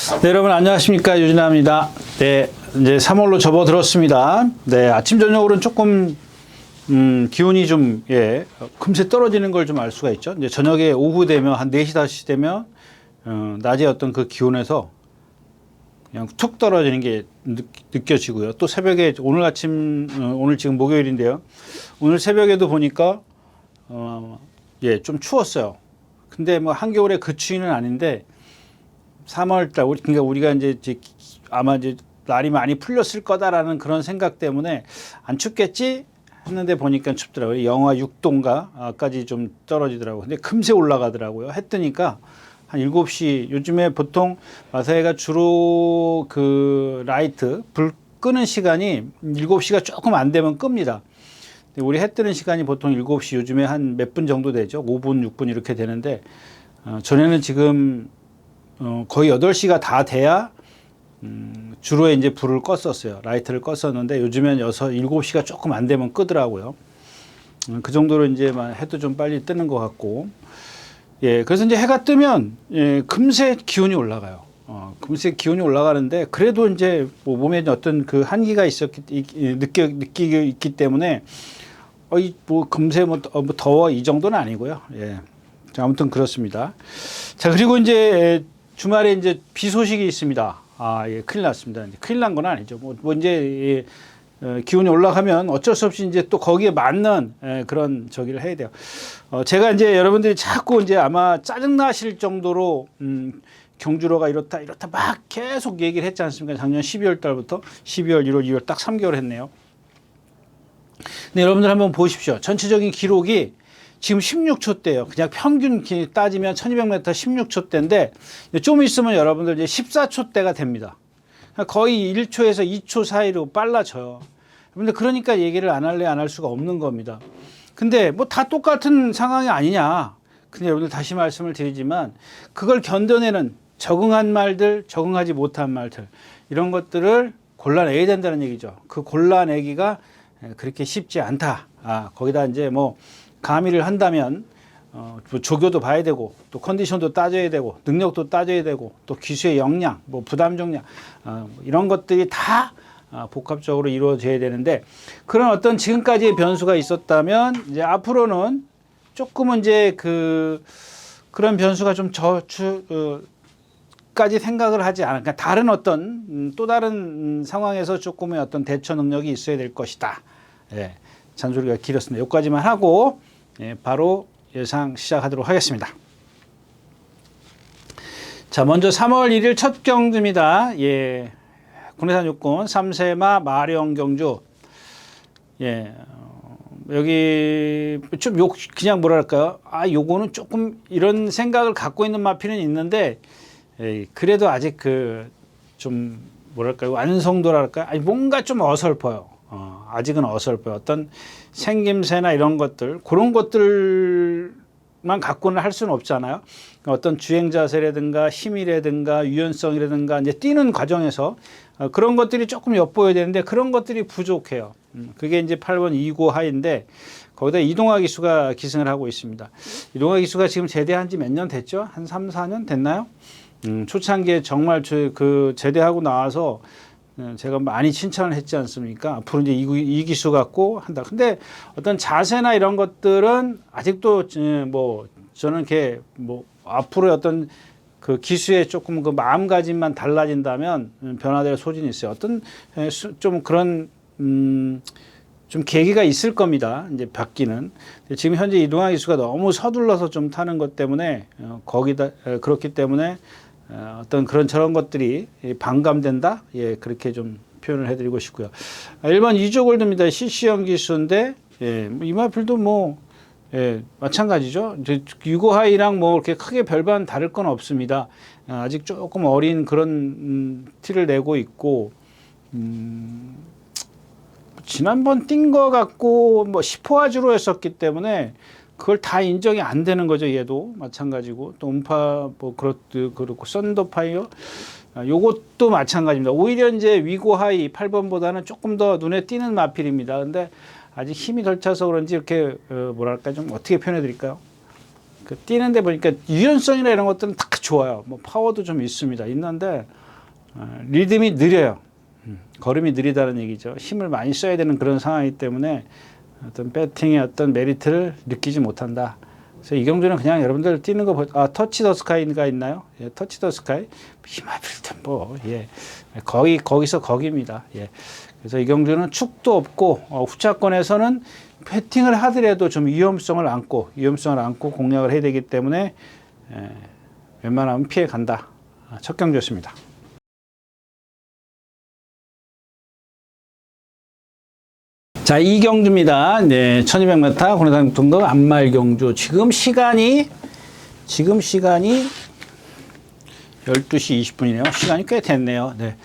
네, 여러분 안녕하십니까, 유진아입니다. 네, 이제 3월로 접어들었습니다. 네, 아침 저녁으로는 조금 기온이 좀 금세 떨어지는 걸 좀 알 수가 있죠. 이제 저녁에 오후 되면 한 4시 5시 되면 낮에 어떤 그 기온에서 그냥 툭 떨어지는 게 느껴지고요. 또 새벽에 오늘 아침 오늘 지금 목요일인데요. 오늘 새벽에도 보니까 좀 추웠어요. 근데 뭐 한겨울의 그 추위는 아닌데 3월달 그러니까 우리가 이제 아마 이제 날이 많이 풀렸을 거다라는 그런 생각 때문에 안 춥겠지 했는데 보니까 춥더라고요. 영하 6도인가까지 좀 떨어지더라고요. 근데 금세 올라가더라고요. 해 뜨니까 한 7시, 요즘에 보통 마사회가 주로 그 라이트 불 끄는 시간이 7시가 조금 안 되면 끕니다. 우리 해 뜨는 시간이 보통 7시, 요즘에 한 몇 분 정도 되죠. 5분, 6분 이렇게 되는데 전에는 지금 거의 8시가 다 돼야 주로 이제 불을 껐었어요. 라이트를 껐었는데 요즘엔 7시가 조금 안 되면 끄더라고요. 그 정도로 이제 해도 좀 빨리 뜨는 것 같고. 그래서 이제 해가 뜨면 금세 기온이 올라가요. 금세 기온이 올라가는데 그래도 이제 뭐 몸에 어떤 그 한기가 느끼기 있기 때문에 뭐 금세 뭐 더워 이 정도는 아니고요. 자, 아무튼 그렇습니다. 자, 그리고 이제 주말에 이제 비 소식이 있습니다. 큰일 났습니다. 큰일 난 건 아니죠. 뭐 이제 기온이 올라가면 어쩔 수 없이 이제 또 거기에 맞는 그런 저기를 해야 돼요. 제가 이제 여러분들이 자꾸 이제 아마 짜증 나실 정도로 경주로가 이렇다 막 계속 얘기를 했지 않습니까? 작년 12월 달부터 12월, 1월, 2월 딱 3개월 했네요. 근데 여러분들 한번 보십시오. 전체적인 기록이 지금 16초대예요. 그냥 평균 따지면 1200m 16초대인데 좀 있으면 여러분들 이제 14초대가 됩니다. 거의 1초에서 2초 사이로 빨라져요. 여러분들 그러니까 얘기를 안 할 수가 없는 겁니다. 근데 뭐 다 똑같은 상황이 아니냐. 근데 여러분들 다시 말씀을 드리지만 그걸 견뎌내는 적응한 말들, 적응하지 못한 말들 이런 것들을 골라내야 된다는 얘기죠. 그 골라내기가 그렇게 쉽지 않다. 거기다 이제 뭐 가미를 한다면 조교도 봐야 되고 또 컨디션도 따져야 되고 능력도 따져야 되고 또 기수의 역량, 뭐 부담 정량 이런 것들이 다 복합적으로 이루어져야 되는데 그런 어떤 지금까지의 변수가 있었다면 이제 앞으로는 조금은 이제 그런 변수가 좀 까지 생각을 하지 않을까. 그러니까 다른 어떤 또 다른 상황에서 조금의 어떤 대처 능력이 있어야 될 것이다. 잔소리가 길었습니다. 여기까지만 하고 바로 예상 시작하도록 하겠습니다. 자, 먼저 3월 1일 첫 경주입니다. 군해산 육군 3세마 마령 경주. 여기 좀 그냥 뭐랄까요? 요거는 조금 이런 생각을 갖고 있는 마피는 있는데 그래도 아직 좀 뭐랄까요? 완성도랄까요? 뭔가 좀 어설퍼요. 아직은 어설퍼요. 어떤 생김새나 이런 것들, 그런 것들만 갖고는 할 수는 없잖아요. 어떤 주행 자세라든가 힘이라든가 유연성이라든가 이제 뛰는 과정에서 그런 것들이 조금 엿보여야 되는데 그런 것들이 부족해요. 그게 이제 8번 이고 하인데 거기다 이동화 기수가 기승을 하고 있습니다. 이동화 기수가 지금 제대한 지 몇 년 됐죠? 한 3, 4년 됐나요? 초창기에 정말 제대하고 나와서 제가 많이 칭찬을 했지 않습니까? 앞으로 이제 이 기수 갖고 한다. 근데 어떤 자세나 이런 것들은 아직도 뭐 저는 이렇게 뭐 앞으로 어떤 그 기수의 조금 그 마음가짐만 달라진다면 변화될 소진이 있어요. 어떤 좀 그런 좀 계기가 있을 겁니다. 이제 바뀌는. 지금 현재 이동화 기수가 너무 서둘러서 좀 타는 것 때문에 그렇기 때문에 어떤 저런 것들이 반감된다? 그렇게 좀 표현을 해드리고 싶고요. 1번 이조골드입니다. CC형 기수인데, 이마필도 마찬가지죠. 유고하이랑 이렇게 크게 별반 다를 건 없습니다. 아직 조금 어린 그런 티를 내고 있고, 지난번 뛴 거 갖고 10호화주로 했었기 때문에 그걸 다 인정이 안 되는 거죠. 얘도 마찬가지고 또 음파 그렇고 썬더파이어 요것도 마찬가지입니다. 오히려 이제 위고하이 8번보다는 조금 더 눈에 띄는 마필입니다. 근데 아직 힘이 덜 차서 그런지 이렇게 뭐랄까 좀 어떻게 표현해 드릴까요? 그 뛰는데 보니까 유연성이나 이런 것들은 다 좋아요. 뭐 파워도 좀 있습니다. 있는데 리듬이 느려요. 걸음이 느리다는 얘기죠. 힘을 많이 써야 되는 그런 상황이기 때문에 어떤 배팅의 어떤 메리트를 느끼지 못한다. 그래서 이경주는 그냥 여러분들 뛰는 거 터치 더 스카이가 있나요? 예, 터치 더 스카이. 힘합일 뭐, 예. 거기서 거기입니다. 예. 그래서 이경주는 축도 없고, 후차권에서는 배팅을 하더라도 좀 위험성을 안고 공략을 해야 되기 때문에, 웬만하면 피해 간다. 첫 경주였습니다. 자, 이 경주입니다. 네, 1200m 고려산 등급 안말 경주. 지금 시간이 12시 20분이네요. 시간이 꽤 됐네요. 네.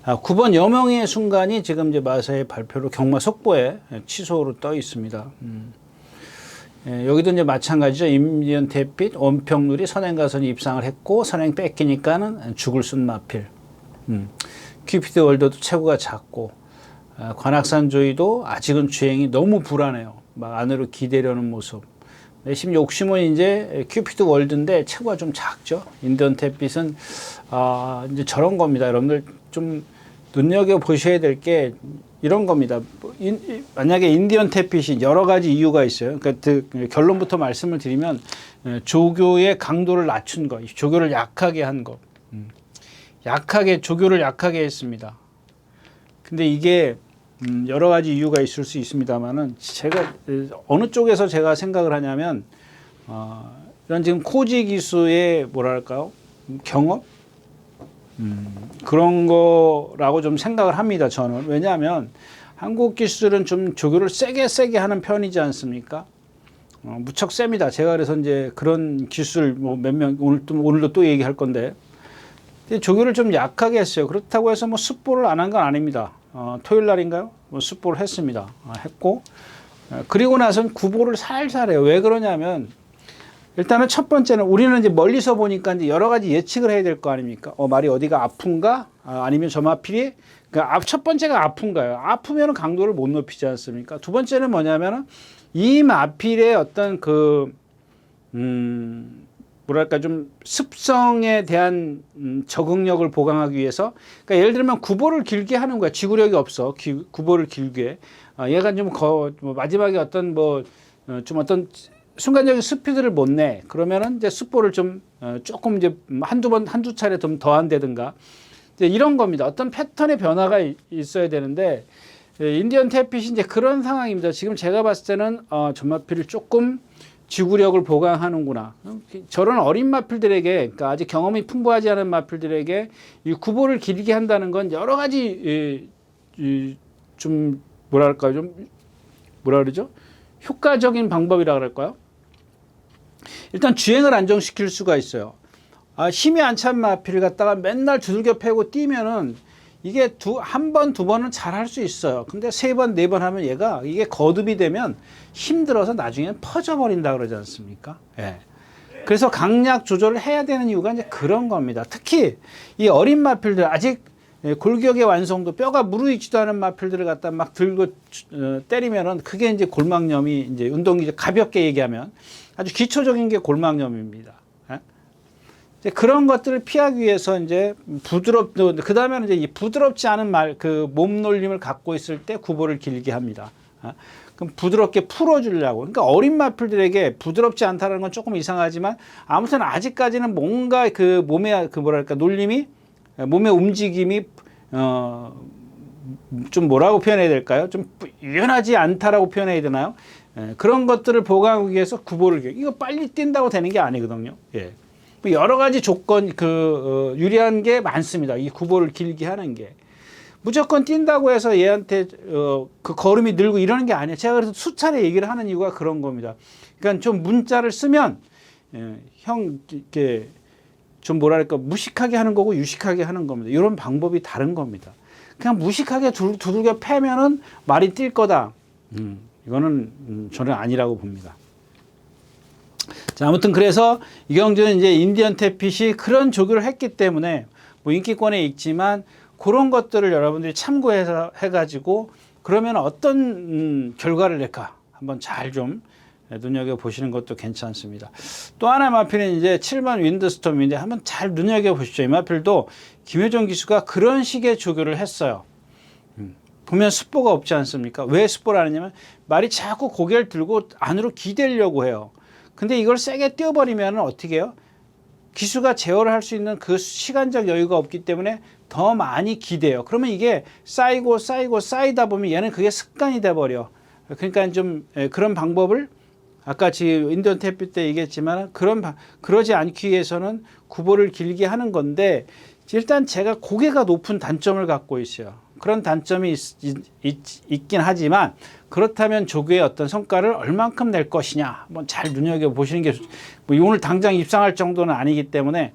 9번 여명의 순간이 지금 이제 마사의 발표로 경마 속보에 취소로 떠 있습니다. 여기도 이제 마찬가지죠. 임지연 태빛, 원평누리, 선행가선이 입상을 했고, 선행 뺏기니까는 죽을 순 마필. 큐피드 월드도 체구가 작고, 관악산 조이도 아직은 주행이 너무 불안해요. 막 안으로 기대려는 모습. 내심 욕심은 이제 큐피드 월드인데 체구가 좀 작죠. 인디언 태빛은 이제 저런 겁니다. 여러분들 좀 눈여겨 보셔야 될 게 이런 겁니다. 만약에 인디언 태빛이 여러 가지 이유가 있어요. 그러니까 그 결론부터 말씀을 드리면 조교의 강도를 낮춘 거, 조교를 약하게 한 거, 조교를 약하게 했습니다. 근데 이게 여러 가지 이유가 있을 수 있습니다만은 제가 어느 쪽에서 제가 생각을 하냐면 이런 지금 코지 기수의 뭐랄까요 경험 그런 거라고 좀 생각을 합니다. 저는 왜냐하면 한국 기술은 좀 조교를 세게 하는 편이지 않습니까? 무척 셉니다. 제가 그래서 이제 그런 기술 뭐 몇 명 오늘도 또 얘기할 건데 조교를 좀 약하게 했어요. 그렇다고 해서 뭐 습보를 안 한 건 아닙니다. 토요일 날인가요? 뭐 습보를 했습니다. 했고 그리고 나선 구보를 살살 해요. 왜 그러냐면 일단은 첫 번째는 우리는 이제 멀리서 보니까 이제 여러 가지 예측을 해야 될 거 아닙니까? 말이 어디가 아픈가? 아니면 저 마필이 그러니까 첫 번째가 아픈가요? 아프면 강도를 못 높이지 않습니까? 두 번째는 뭐냐면은 이 마필의 어떤 그 뭐랄까 좀 습성에 대한 적응력을 보강하기 위해서 그러니까 예를 들면 구보를 길게 하는 거야. 지구력이 없어. 구보를 길게. 얘가 좀 마지막에 어떤 좀 어떤 순간적인 스피드를 못 내. 그러면은 이제 습보를 좀 조금 이제 한두 차례 좀 더 한다든가. 이제 이런 겁니다. 어떤 패턴의 변화가 있어야 되는데 인디언 태핏이 이제 그런 상황입니다. 지금 제가 봤을 때는 전마필을 조금 지구력을 보강하는구나. 저런 어린 마필들에게, 그러니까 아직 경험이 풍부하지 않은 마필들에게 이 구보를 길게 한다는 건 여러 가지 좀 뭐라 그러죠? 효과적인 방법이라 그럴까요? 일단 주행을 안정시킬 수가 있어요. 힘이 안 찬 마필을 갖다가 맨날 두들겨 패고 뛰면은 이게 한 번, 두 번은 잘 할 수 있어요. 근데 세 번, 네 번 하면 얘가 이게 거듭이 되면 힘들어서 나중에는 퍼져버린다 그러지 않습니까? 예. 그래서 강약 조절을 해야 되는 이유가 이제 그런 겁니다. 특히 이 어린 마필들 아직 골격의 완성도 뼈가 무르익지도 않은 마필들을 갖다 막 들고 때리면은 그게 이제 골막염이 이제 운동기 가볍게 얘기하면 아주 기초적인 게 골막염입니다. 이제 그런 것들을 피하기 위해서 이제 그 다음에는 이제 이 부드럽지 않은 그 몸놀림을 갖고 있을 때 구보를 길게 합니다. 그럼 부드럽게 풀어주려고. 그러니까 어린 마필들에게 부드럽지 않다는 건 조금 이상하지만 아무튼 아직까지는 뭔가 그 몸의 그 뭐랄까 놀림이 몸의 움직임이 좀 뭐라고 표현해야 될까요? 좀 유연하지 않다라고 표현해야 되나요? 그런 것들을 보강하기 위해서 구보를 이거 빨리 뛴다고 되는 게 아니거든요. 예. 여러 가지 조건 유리한 게 많습니다. 이 구보를 길게 하는 게 무조건 뛴다고 해서 얘한테 그 걸음이 늘고 이러는 게 아니에요. 제가 그래서 수차례 얘기를 하는 이유가 그런 겁니다. 그러니까 좀 문자를 쓰면 형 이렇게 좀 뭐랄까 무식하게 하는 거고 유식하게 하는 겁니다. 이런 방법이 다른 겁니다. 그냥 무식하게 두들겨 패면은 말이 뛸 거다. 이거는 저는 아니라고 봅니다. 자, 아무튼 그래서 이경주는 이제 인디언 태핏이 그런 조교를 했기 때문에 뭐 인기권에 있지만 그런 것들을 여러분들이 참고해서 해가지고 그러면 어떤 결과를 낼까 한번 잘 좀 눈여겨보시는 것도 괜찮습니다. 또 하나의 마필은 이제 7번 윈드스톰인데 한번 잘 눈여겨보십시오. 이 마필도 김효정 기수가 그런 식의 조교를 했어요. 보면 습보가 없지 않습니까? 왜 습보를 안 하냐면 말이 자꾸 고개를 들고 안으로 기대려고 해요. 근데 이걸 세게 띄워버리면 어떻게 해요? 기수가 제어를 할 수 있는 그 시간적 여유가 없기 때문에 더 많이 기대요. 그러면 이게 쌓이고 쌓이고 쌓이다 보면 얘는 그게 습관이 돼버려. 그러니까 좀 그런 방법을 아까 지금 인디언 태피 때 얘기했지만 그러지 않기 위해서는 구보를 길게 하는 건데 일단 제가 고개가 높은 단점을 갖고 있어요. 그런 단점이 있긴 하지만 그렇다면 조교의 어떤 성과를 얼만큼 낼 것이냐 한번 잘 눈여겨보시는 게 뭐 오늘 당장 입상할 정도는 아니기 때문에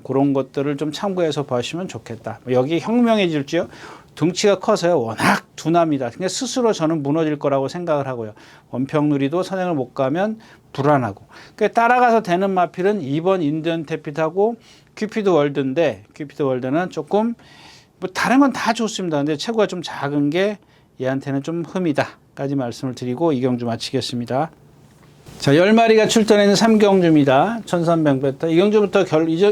그런 것들을 좀 참고해서 보시면 좋겠다. 여기 혁명해질지요. 등치가 커서요. 워낙 둔합니다. 그러니까 스스로 저는 무너질 거라고 생각을 하고요. 원평누리도 선행을 못 가면 불안하고. 그러니까 따라가서 되는 마필은 2번 인디언 태핏하고 큐피드 월드인데 큐피드 월드는 조금 뭐 다른 건 다 좋습니다. 근데 체구가 좀 작은 게 얘한테는 좀 흠이다까지 말씀을 드리고 이 경주 마치겠습니다. 자, 10마리가 출전했는 3경주입니다. 1300m.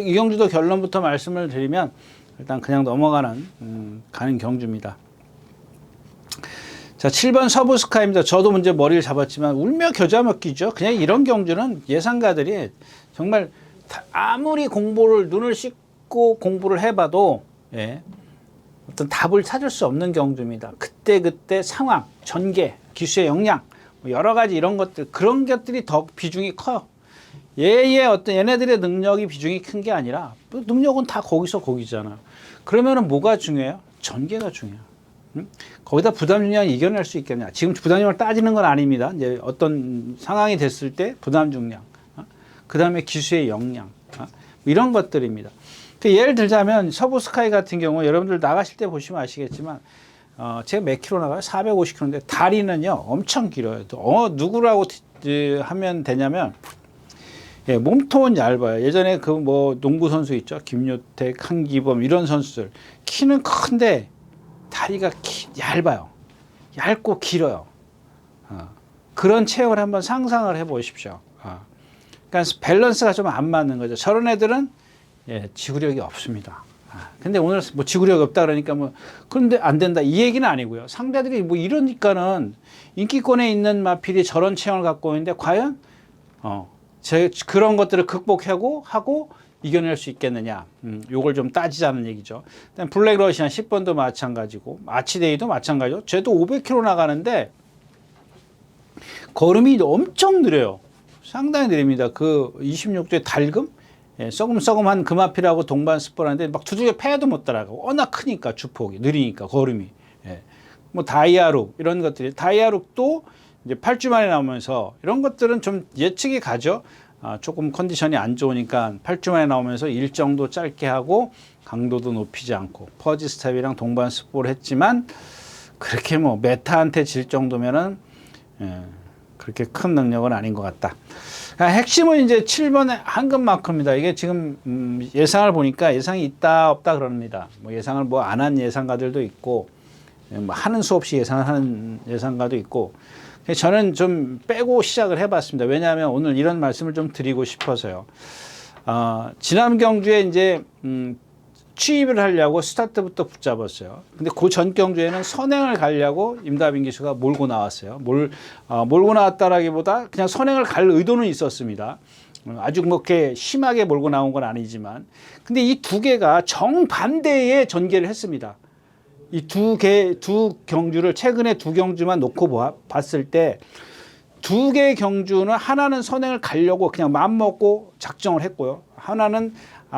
이 경주도 결론부터 말씀을 드리면 일단 그냥 넘어가는 가는 경주입니다. 자, 7번 서브스카이입니다. 저도 문제 머리를 잡았지만 울며 겨자 먹기죠. 그냥 이런 경주는 예상가들이 정말 아무리 눈을 씻고 공부를 해봐도 어떤 답을 찾을 수 없는 경주입니다. 그때 상황, 전개, 기수의 역량, 여러 가지 이런 것들, 그런 것들이 더 비중이 커요. 얘네들의 능력이 비중이 큰 게 아니라, 능력은 다 거기잖아요. 그러면은 뭐가 중요해요? 전개가 중요해요. 거기다 부담 중량 이겨낼 수 있겠냐. 지금 부담 중량을 따지는 건 아닙니다. 이제 어떤 상황이 됐을 때 부담 중량, 그 다음에 기수의 역량, 이런 것들입니다. 예를 들자면 서브스카이 같은 경우 여러분들 나가실 때 보시면 아시겠지만 제가 몇 킬로 나가요? 450km인데 다리는요 엄청 길어요. 누구라고 하면 되냐면 몸통은 얇아요. 예전에 그 뭐 농구 선수 있죠. 김요택, 한기범 이런 선수들 키는 큰데 다리가 얇아요. 얇고 길어요. 그런 체형을 한번 상상을 해 보십시오. 그러니까 밸런스가 좀 안 맞는 거죠. 저런 애들은 지구력이 없습니다. 근데 오늘 뭐 지구력이 없다 그러니까 그런데 안 된다 이 얘기는 아니고요. 상대들이 뭐 이러니까는 인기권에 있는 마필이 저런 체형을 갖고 있는데 과연 그런 것들을 극복하고 이겨낼 수 있겠느냐. 요걸 좀 따지자는 얘기죠. 블랙 러시안 10번도 마찬가지고 마치데이도 마찬가지죠. 쟤도 500km 나가는데 걸음이 엄청 느려요. 상당히 느립니다. 그 26조의 달금? 썩음썩음한 금화필하고 동반 스포라는데 막 두들겨 패도 못 따라가고 워낙 크니까 주폭이 느리니까 걸음이 뭐 다이아룩 이런 것들이 다이아룩도 이제 8주 만에 나오면서 이런 것들은 좀 예측이 가죠. 조금 컨디션이 안 좋으니까 8주 만에 나오면서 일정도 짧게 하고 강도도 높이지 않고 퍼지 스텝이랑 동반 스포를 했지만 그렇게 뭐 메타한테 질 정도면은 그렇게 큰 능력은 아닌 것 같다. 핵심은 이제 7번의 황금 마크입니다. 이게 지금 예상을 보니까 예상이 있다 없다 그럽니다. 뭐 예상을 뭐 안 한 예상가들도 있고 뭐 하는 수 없이 예상을 하는 예상가도 있고 저는 좀 빼고 시작을 해봤습니다. 왜냐하면 오늘 이런 말씀을 좀 드리고 싶어서요. 지난 경주에 이제 취입을 하려고 스타트부터 붙잡았어요. 근데 그 전 경주에는 선행을 가려고 임다빈 기수가 몰고 나왔어요. 몰고 나왔다라기보다 그냥 선행을 갈 의도는 있었습니다. 아주 뭐 이렇게 심하게 몰고 나온 건 아니지만. 근데 이 두 개가 정반대의 전개를 했습니다. 이 두 경주를 최근에 두 경주만 놓고 봤을 때 두 개의 경주는 하나는 선행을 가려고 그냥 마음먹고 작정을 했고요. 하나는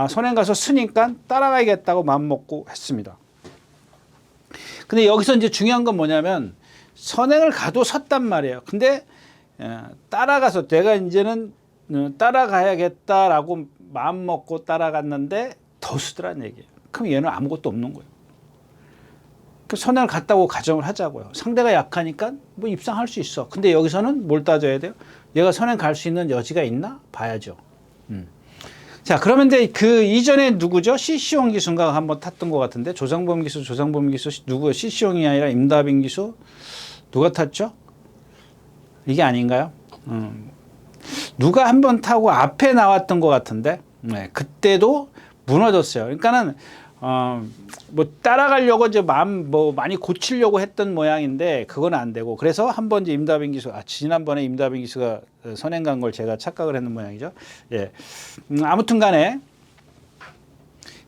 선행 가서 쓰니까 따라가야겠다고 마음먹고 했습니다. 근데 여기서 이제 중요한 건 뭐냐면 선행을 가도 섰단 말이에요. 근데 따라가서 내가 이제는 따라가야겠다라고 마음먹고 따라갔는데 더 쓰더란 얘기예요. 그럼 얘는 아무것도 없는 거예요. 그 선행을 갔다고 가정을 하자고요. 상대가 약하니까 뭐 입상할 수 있어. 근데 여기서는 뭘 따져야 돼요? 얘가 선행 갈 수 있는 여지가 있나? 봐야죠. 자, 그러면 이제 그 이전에 누구죠? CC용 기수인가 한번 탔던 것 같은데 조상범 기수 누구 CC용이 아니라 임다빈 기수 누가 탔죠? 이게 아닌가요? 누가 한번 타고 앞에 나왔던 것 같은데, 네, 그때도 무너졌어요. 그러니까는 뭐 따라가려고 이제 뭐 많이 고치려고 했던 모양인데 그건 안 되고, 그래서 한번 이제 임다빈 기수, 지난번에 임다빈 기수가 선행 간 걸 제가 착각을 했는 모양이죠. 예, 아무튼간에,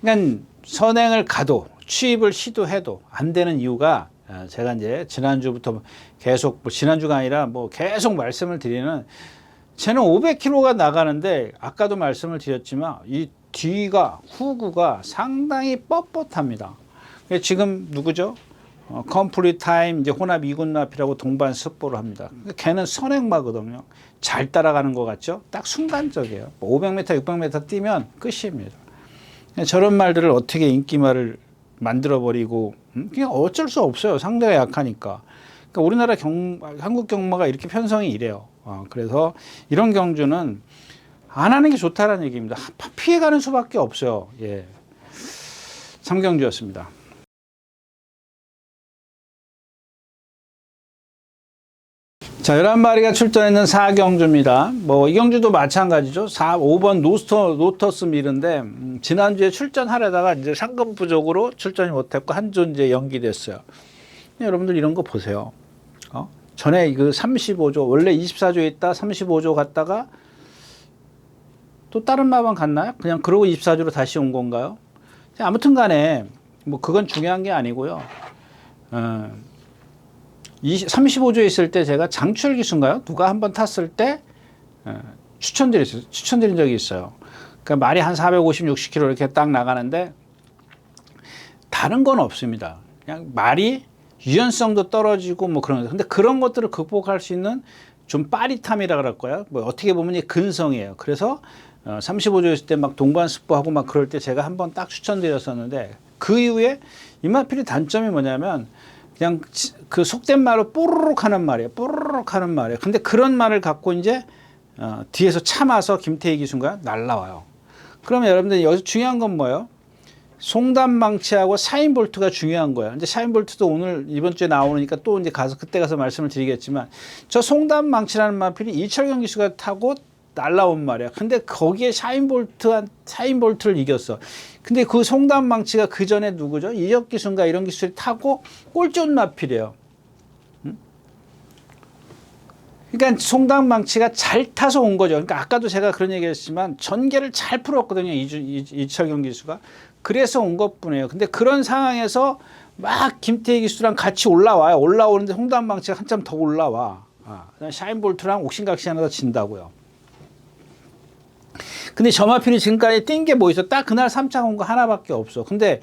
그러니까 선행을 가도 취입을 시도해도 안 되는 이유가, 제가 이제 지난주부터 계속, 뭐 지난주가 아니라 뭐 계속 말씀을 드리는, 쟤는 500km가 나가는데 아까도 말씀을 드렸지만 이 뒤가 후구가 상당히 뻣뻣합니다. 지금 누구죠? 컴플릿 타임 이제 혼합 2군 납이라고 동반 습보를 합니다. 걔는 선행마거든요. 잘 따라가는 것 같죠? 딱 순간적이에요. 500m, 600m 뛰면 끝입니다. 저런 말들을 어떻게 인기말을 만들어버리고, 그냥 어쩔 수 없어요. 상대가 약하니까. 그러니까 우리나라 한국 경마가 이렇게 편성이 이래요. 그래서 이런 경주는 안 하는 게 좋다라는 얘기입니다. 피해가는 수밖에 없어요. 예. 삼경주였습니다. 자, 11마리가 출전했는 4경주입니다. 뭐, 이 경주도 마찬가지죠. 5번 노터스 밀인데, 지난주에 출전하려다가 이제 상금 부족으로 출전이 못했고, 한 주 이제 연기됐어요. 여러분들 이런 거 보세요. 전에 그 35조, 원래 24조 있다 35조 갔다가 또 다른 마방 갔나요? 그냥 그러고 24조로 다시 온 건가요? 아무튼 간에, 뭐, 그건 중요한 게 아니고요. 35조에 있을 때 제가 장추열 기수인가요? 누가 한번 탔을 때 추천드린 적이 있어요. 그러니까 말이 한 450, 60km 이렇게 딱 나가는데 다른 건 없습니다. 그냥 말이 유연성도 떨어지고 뭐 그런 거. 근데 그런 것들을 극복할 수 있는 좀 빠릿함이라 그럴까요? 뭐 어떻게 보면 이 근성이에요. 그래서 35조였을 때 막 동반 습보하고 막 그럴 때 제가 한번 딱 추천드렸었는데, 그 이후에 이마필의 단점이 뭐냐면 그냥 그 속된 말로 뽀르륵 하는 말이에요. 뽀르륵 하는 말이에요. 근데 그런 말을 갖고 이제 뒤에서 참아서 김태희 기수가 날라와요. 그러면 여러분들 여기서 중요한 건 뭐예요? 송단망치하고 사인볼트가 중요한 거예요. 이제 사인볼트도 오늘 이번 주에 나오니까 또 이제 그때 가서 말씀을 드리겠지만, 저 송단망치라는 마필이 이철경 기수가 타고 날라온 말이야. 근데 거기에 사인볼트를 이겼어. 근데 그 송단망치가 그 전에 누구죠? 이적 기수인가 이런 기수를 타고 꼴존 마필이에요. 그러니까 송단망치가 잘 타서 온 거죠. 그러니까 아까도 제가 그런 얘기 했지만 전개를 잘 풀었거든요. 이철경 기수가. 그래서 온 것뿐이에요. 근데 그런 상황에서 막 김태희 기수랑 같이 올라와요. 올라오는데 송단망치가 한참 더 올라와. 샤인볼트랑 옥신각신 하나 더 진다고요. 근데 저 마필이 지금까지 뛴 게 뭐 있어? 딱 그날 3차 온 거 하나밖에 없어. 근데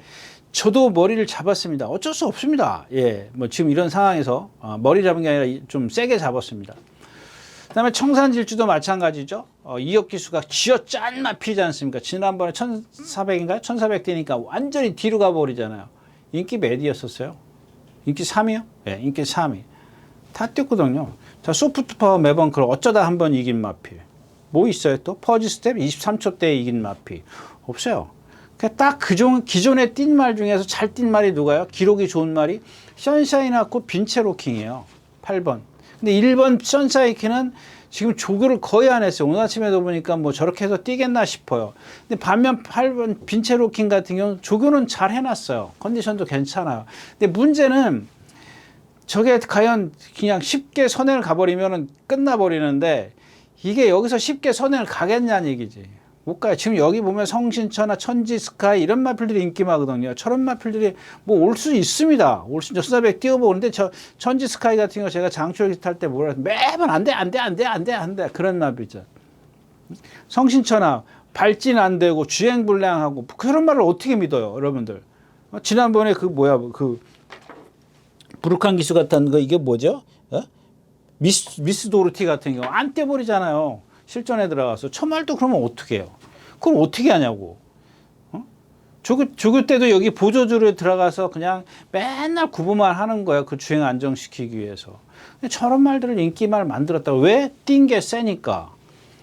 저도 머리를 잡았습니다. 어쩔 수 없습니다. 예, 뭐 지금 이런 상황에서 머리 잡은 게 아니라 좀 세게 잡았습니다. 그다음에 청산질주도 마찬가지죠. 이혁 기수가 쥐어짠 마필이지 않습니까? 지난번에 1400인가요? 1400 뛰니까 완전히 뒤로 가버리잖아요. 인기 몇 위였었어요? 인기 3위요? 예, 인기 3위. 다 뛰었거든요. 자, 소프트파워 매번 그걸 어쩌다 한번 이긴 마필. 뭐 있어요 또? 퍼지 스텝 23초 때 이긴 마필. 없어요. 딱 기존에 뛴 말 중에서 잘 뛴 말이 누가요? 기록이 좋은 말이 션샤인하고 빈체로킹이에요. 8번. 근데 1번 션샤이키는 지금 조교를 거의 안 했어요. 오늘 아침에도 보니까 뭐 저렇게 해서 뛰겠나 싶어요. 근데 반면 8번 빈체로킹 같은 경우는 조교는 잘 해놨어요. 컨디션도 괜찮아요. 근데 문제는 저게 과연 그냥 쉽게 선행을 가버리면 끝나버리는데, 이게 여기서 쉽게 선행을 가겠냐는 얘기지. 못 가요. 지금 여기 보면 성신처나 천지스카이 이런 마필들이 인기 많거든요. 저런 마필들이 뭐 올 수 있습니다. 올 수, 1400 뛰어보는데 천지스카이 같은 경우 제가 장초기 탈 때 뭐라 매번 안 돼. 그런 마필이죠. 성신처나 발진 안 되고 주행불량하고 그런 말을 어떻게 믿어요, 여러분들? 지난번에 그 부룩한 기수 같은 거 이게 뭐죠? 미스 도르티 같은 경우 안 떼버리잖아요. 실전에 들어가서. 처말도 그러면 어떻게 해요? 그걸 어떻게 하냐고. 조교 때도 여기 보조줄에 들어가서 그냥 맨날 구부만 하는 거예요. 그 주행 안정시키기 위해서. 저런 말들을 인기말 만들었다고. 왜? 뛴 게 세니까.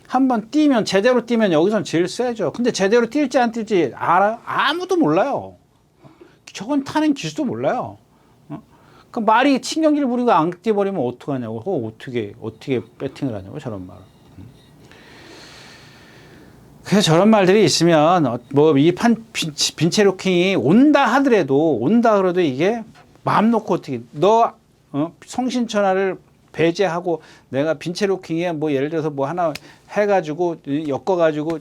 한번 뛰면, 제대로 뛰면 여기선 제일 세죠. 근데 제대로 뛸지 안 뛸지 아무도 몰라요. 저건 타는 기수도 몰라요. 그 말이 신경질 부리고 안 뛰어버리면 어떡하냐고. 어떻게 배팅을 하냐고, 저런 말. 그래서 저런 말들이 있으면, 뭐, 빈체로킹이 온다 그래도 이게 마음 놓고 어떻게, 성신천하를 배제하고 내가 빈체로킹에 뭐 예를 들어서 뭐 하나 해가지고, 엮어가지고,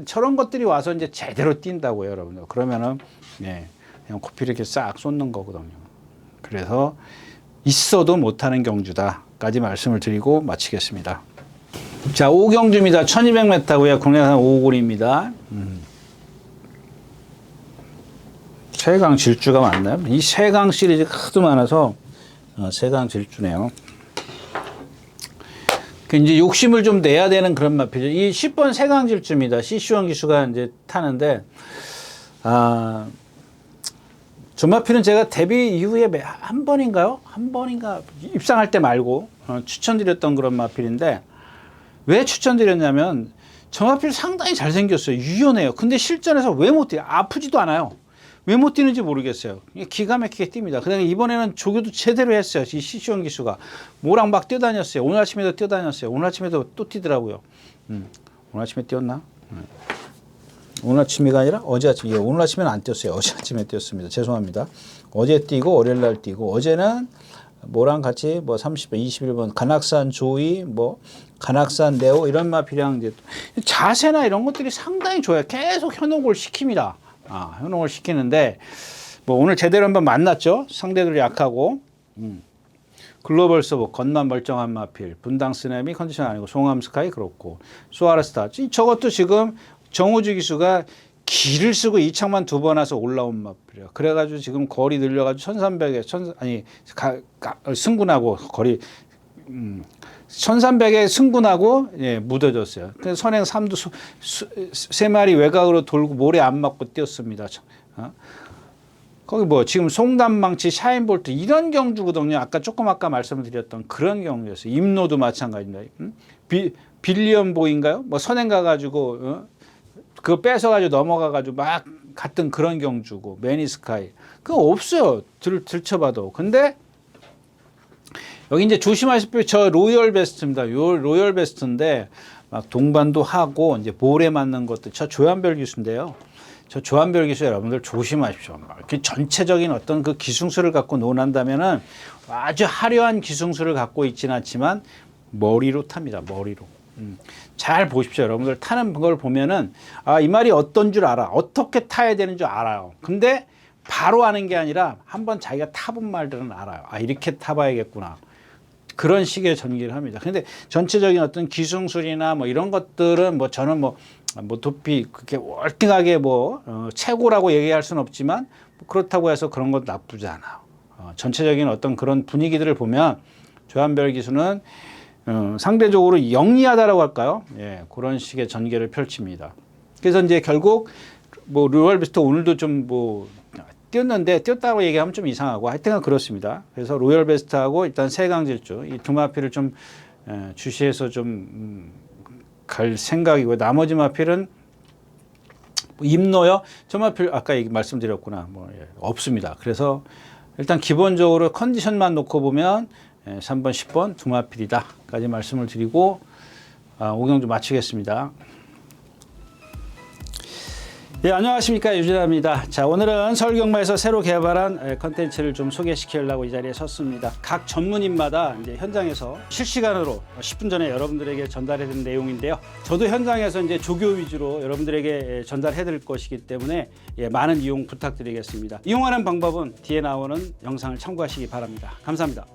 저런 것들이 와서 이제 제대로 뛴다고요, 여러분들. 그러면은, 예, 그냥 코피를 이렇게 싹 쏟는 거거든요. 그래서 있어도 못하는 경주다까지 말씀을 드리고 마치겠습니다. 자, 5경주입니다. 1200m고요. 국내산 5골입니다. 세강 질주가 많나요? 이 세강 시리즈가 하도 많아서 세강 질주네요. 이제 욕심을 좀 내야 되는 그런 마필이죠. 이 10번 세강 질주입니다. CC1 기수가 이제 타는데, 전마필은 제가 데뷔 이후에 한 번인가 입상할 때 말고 추천드렸던 그런 마필인데, 왜 추천드렸냐면 전마필 상당히 잘생겼어요. 유연해요. 근데 실전에서 왜 못 뛰어요? 아프지도 않아요. 왜 못 뛰는지 모르겠어요. 기가 막히게 뜁니다. 그다음에 이번에는 조교도 제대로 했어요. 이 시시원 기수가 모랑 막 뛰어다녔어요. 오늘 아침에도 뛰어다녔어요. 오늘 아침에도 또 뛰더라고요. 오늘 아침에 뛰었나? 오늘 아침이가 아니라 어제 아침. 예, 오늘 아침에는 안 뛰었어요. 어제 아침에 뛰었습니다. 죄송합니다. 어제 뛰고 월요일 날 뛰고, 어제는 뭐랑 같이 뭐 30번, 21번 간악산 조이, 뭐 간악산 네오 이런 마필이랑 이제 자세나 이런 것들이 상당히 좋아요. 계속 현혹을 시킵니다. 현혹을 시키는데, 뭐 오늘 제대로 한번 만났죠. 상대들이 약하고, 글로벌 서버 겉만 멀쩡한 마필, 분당 스냅이 컨디션 아니고 송암 스카이 그렇고, 소아르스타 저것도 지금 정우주 기수가 기를 쓰고 이창만 2번 와서 올라온 마필이에요. 그래가지고 지금 거리 늘려가지고 1300에 승군하고 거리 1300에 승군하고 예, 묻어졌어요. 그래서 선행 3도 3마리 외곽으로 돌고 모래 안 맞고 뛰었습니다. 거기 뭐 지금 송담망치 샤인볼트 이런 경주거든요. 아까 말씀을 드렸던 그런 경주였어요. 임노도 마찬가지입니다. 빌리언 보인가요? 뭐 선행 가가지고 그거 뺏어가지고 넘어가가지고 막 갔던 그런 경주고, 매니스카이 그거 없어요. 들춰봐도. 근데 여기 이제 조심하실 필요, 저 로열 베스트입니다. 요 로열 베스트인데 막 동반도 하고 이제 볼에 맞는 것도 저 조한별 기수인데요. 저 조한별 기수 여러분들 조심하십시오. 이렇게 전체적인 어떤 그 기승수를 갖고 논한다면은 아주 화려한 기승수를 갖고 있지는 않지만 머리로 탑니다. 머리로. 잘 보십시오. 여러분들 타는 걸 보면은 이 말이 어떤 줄 알아. 어떻게 타야 되는 줄 알아요. 근데 바로 아는 게 아니라 한번 자기가 타본 말들은 알아요. 이렇게 타봐야겠구나. 그런 식의 전기를 합니다. 근데 전체적인 어떤 기승술이나 뭐 이런 것들은 뭐 저는 뭐 모토피 그렇게 월등하게 최고라고 얘기할 수는 없지만 그렇다고 해서 그런 건 나쁘지 않아요. 전체적인 어떤 그런 분위기들을 보면 조한별 기수는 상대적으로 영리하다라고 할까요? 예, 그런 식의 전개를 펼칩니다. 그래서 이제 결국 뭐 로열 베스트 오늘도 좀 뛰었는데 뛰었다고 얘기하면 좀 이상하고 하여튼 그렇습니다. 그래서 로열 베스트하고 일단 세강 질주 이 두 마필을 좀 주시해서 좀 갈 생각이고, 나머지 마필은 임노요. 저 마필 아까 말씀드렸구나. 없습니다. 그래서 일단 기본적으로 컨디션만 놓고 보면 3번, 10번 두 마필이다까지 말씀을 드리고 5경주 마치겠습니다. 네, 안녕하십니까, 유진아입니다. 자, 오늘은 서울경마에서 새로 개발한 컨텐츠를 좀 소개시키려고 이 자리에 섰습니다. 각 전문인마다 이제 현장에서 실시간으로 10분 전에 여러분들에게 전달해드린 내용인데요. 저도 현장에서 이제 조교 위주로 여러분들에게 전달해드릴 것이기 때문에 많은 이용 부탁드리겠습니다. 이용하는 방법은 뒤에 나오는 영상을 참고하시기 바랍니다. 감사합니다.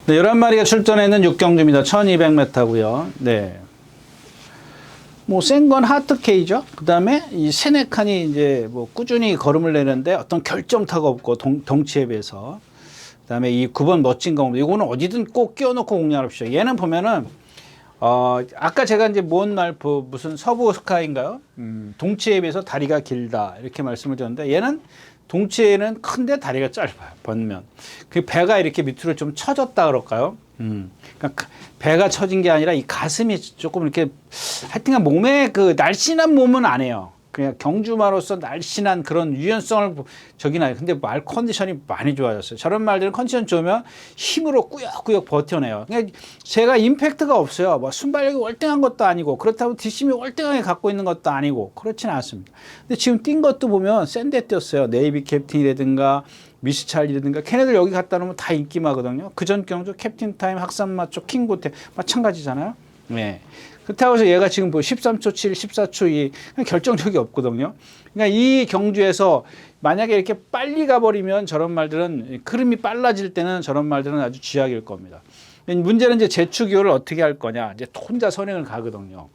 네, 11마리가 출전했는 6경주입니다. 1200m고요. 네. 센 건 하트케이죠. 그 다음에 이 세네칸이 이제 꾸준히 걸음을 내는데 어떤 결정타가 없고 덩치에 비해서. 그다음에 이 9번 멋진 강호. 이거는 어디든 꼭 끼워놓고 공략합시다. 얘는 보면은 아까 제가 이제 무슨 서부 스카이인가요? 동치에 비해서 다리가 길다 이렇게 말씀을 드렸는데 얘는 동치에는 큰데 다리가 짧아요. 번면 그 배가 이렇게 밑으로 좀 처졌다 그럴까요? 그러니까 배가 처진 게 아니라 이 가슴이 조금 이렇게 하여튼간 몸에 그 날씬한 몸은 안 해요. 그냥 경주마로서 날씬한 그런 유연성을 저기 나요. 근데 말 컨디션이 많이 좋아졌어요. 저런 말들은 컨디션 좋으면 힘으로 꾸역꾸역 버텨내요. 그러니까 제가 임팩트가 없어요. 뭐 순발력이 월등한 것도 아니고 그렇다고 뒷심이 월등하게 갖고 있는 것도 아니고 그렇지는 않습니다. 근데 지금 뛴 것도 보면 센 데 뛰었어요. 네이비 캡틴이라든가 미스 찰리라든가 걔네들 여기 갖다 놓으면 다 인기마거든요. 그전 경주 캡틴 타임 학산마 쪽 킹고테 마찬가지잖아요. 네. 그렇다고 해서 얘가 지금 뭐 13초 7, 14초 2 결정적이 없거든요. 그러니까 이 경주에서 만약에 이렇게 빨리 가버리면 저런 말들은 흐름이 빨라질 때는 저런 말들은 아주 쥐약일 겁니다. 문제는 이제 제추기호를 어떻게 할 거냐. 이제 혼자 선행을 가거든요.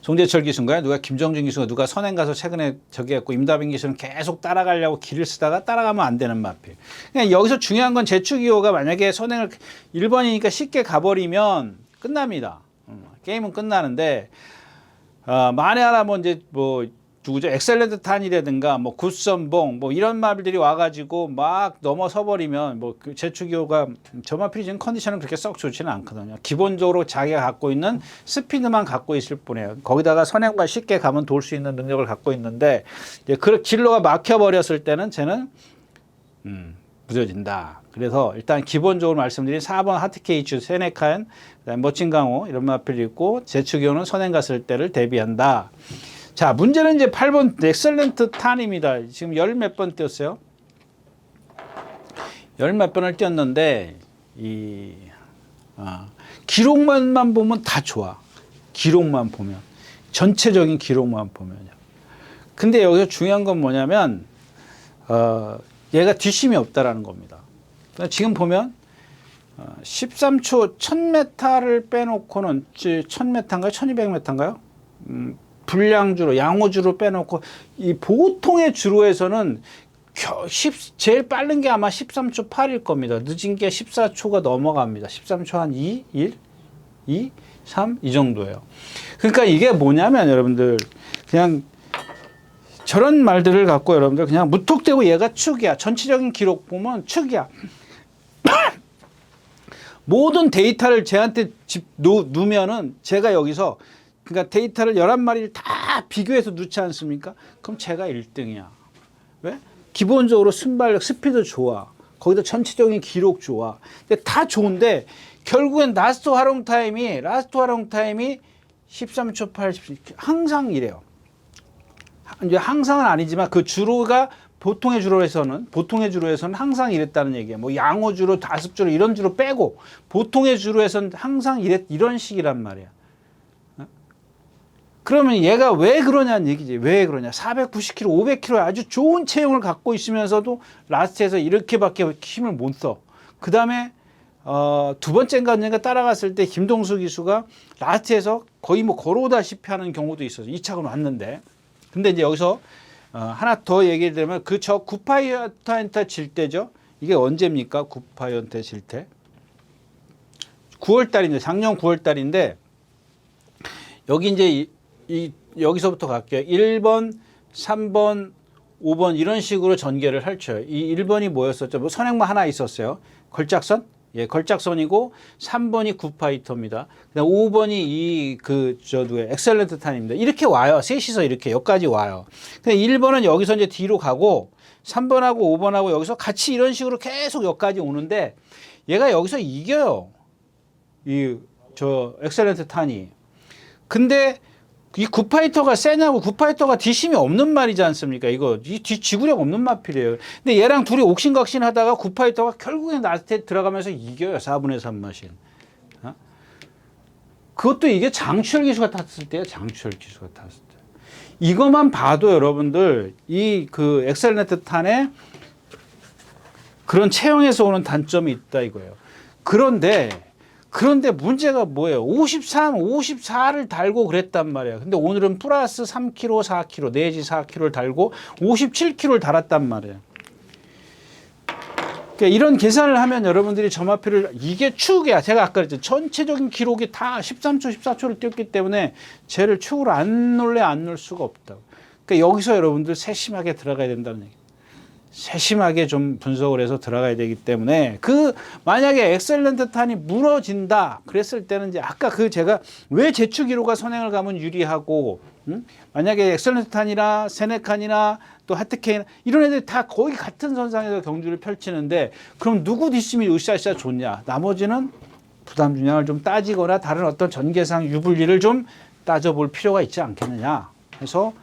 송재철 기수인가요? 누가 김정준 기수가 누가 선행 가서 최근에 저기 했고 임다빈 기수는 계속 따라가려고 길을 쓰다가 따라가면 안 되는 마필. 그냥 여기서 중요한 건 제추기호가 만약에 선행을 1번이니까 쉽게 가버리면 끝납니다. 게임은 끝나는데 만에 하나 뭐 이제 뭐 누구죠? 엑셀런트 탄이라든가 뭐 굿선봉 뭐 이런 말들이 와가지고 막 넘어서 버리면 뭐 그 제추기호가 저마필이 지금 컨디션은 그렇게 썩 좋지는 않거든요. 기본적으로 자기가 갖고 있는 스피드만 갖고 있을 뿐이에요. 거기다가 선행만 쉽게 가면 돌 수 있는 능력을 갖고 있는데 이제 그 진로가 막혀 버렸을 때는 쟤는 무뎌진다. 그래서 일단 기본적으로 말씀드린 4번 하트케이츠, 세네칸, 그다음에 멋진 강호 이런 마필이 있고 제추기호는 선행 갔을 때를 대비한다. 자, 문제는 이제 8번 엑셀런트 탄입니다. 지금 열 몇 번 뛰었어요? 열 몇 번을 뛰었는데 기록만 보면 다 좋아. 기록만 보면 전체적인 기록만 보면요. 근데 여기서 중요한 건 뭐냐면 얘가 뒷심이 없다라는 겁니다. 지금 보면 13초 1000m를 빼놓고는 1000m인가요? 1200m인가요? 불량주로 양호주로 빼놓고 이 보통의 주로에서는 제일 빠른 게 아마 13초 8일 겁니다. 늦은 게 14초가 넘어갑니다. 13초 한 2, 1, 2, 3 이 정도예요. 그러니까 이게 뭐냐면 여러분들 그냥 저런 말들을 갖고 여러분들 그냥 무턱대고 얘가 축이야. 전체적인 기록 보면 축이야. 모든 데이터를 쟤한테 누면은 제가 여기서 그러니까 데이터를 11마리를 다 비교해서 넣지 않습니까? 그럼 제가 1등이야. 왜? 기본적으로 순발력, 스피드 좋아. 거기다 전체적인 기록 좋아. 근데 다 좋은데 결국엔 라스트 활용 타임이 13초 8, 항상 이래요. 이제 항상은 아니지만 그 주로가 보통의 주로에서는 항상 이랬다는 얘기예요. 뭐 양호주로, 다습주로 이런 주로 빼고 보통의 주로에서는 항상 이런 식이란 말이야. 그러면 얘가 왜 그러냐는 얘기지. 왜 그러냐. 490kg, 500kg 아주 좋은 체형을 갖고 있으면서도 라스트에서 이렇게밖에 힘을 못 써. 그 다음에 두 번째인가 따라갔을 때 김동수 기수가 라스트에서 거의 뭐 걸어오다시피 하는 경우도 있어서 2차가 왔는데. 근데 이제 여기서 하나 더 얘기를 드리면 저 구파이어한테 질 때죠. 이게 언제입니까? 구파이어한테 질 때. 9월 달인데 작년 9월 달인데 여기 이제 여기서부터 갈게요. 1번, 3번, 5번 이런 식으로 전개를 펼쳐요. 이 1번이 뭐였었죠? 뭐 선행만 하나 있었어요. 걸작선? 예, 걸작선이고 3번이 굿파이터입니다. 그다음 5번이 엑셀런트 탄입니다. 이렇게 와요. 셋이서 이렇게 여기까지 와요. 근데 1번은 여기서 이제 뒤로 가고 3번하고 5번하고 여기서 같이 이런 식으로 계속 여기까지 오는데 얘가 여기서 이겨요. 엑셀런트 탄이. 근데 이 굿파이터가 세냐고. 굿파이터가 뒷심이 없는 말이지 않습니까? 이거 지구력 없는 마필이에요. 근데 얘랑 둘이 옥신각신 하다가 굿파이터가 결국엔 라스트에 들어가면서 이겨요. 4분의 3 마신. 그것도 이게 장추열 기수가 탔을 때요. 장추열 기수가 탔을 때. 이것만 봐도 여러분들 그 엑셀런트 탄에 그런 체형에서 오는 단점이 있다 이거예요. 그런데 문제가 뭐예요? 53, 54를 달고 그랬단 말이에요. 근데 오늘은 플러스 3kg, 4kg 내지 4kg를 달고 57kg를 달았단 말이에요. 그러니까 이런 계산을 하면 여러분들이 점화표를 이게 축이야. 제가 아까 그랬죠. 전체적인 기록이 다 13초, 14초를 뛰었기 때문에 쟤를 축으로 안 넣을 수가 없다고. 그러니까 여기서 여러분들 세심하게 들어가야 된다는 얘기. 세심하게 좀 분석을 해서 들어가야 되기 때문에 만약에 엑셀런트 탄이 무너진다 그랬을 때는 이제 아까 제가 왜 제축 1호가 선행을 가면 유리하고 만약에 엑셀런트 탄이나 세네칸이나 또 하트케인 이런 애들이 다 거의 같은 선상에서 경주를 펼치는데 그럼 누구 뒷심이 으쌰으쌰 좋냐? 나머지는 부담 중량을 좀 따지거나 다른 어떤 전개상 유불리를 좀 따져볼 필요가 있지 않겠느냐 해서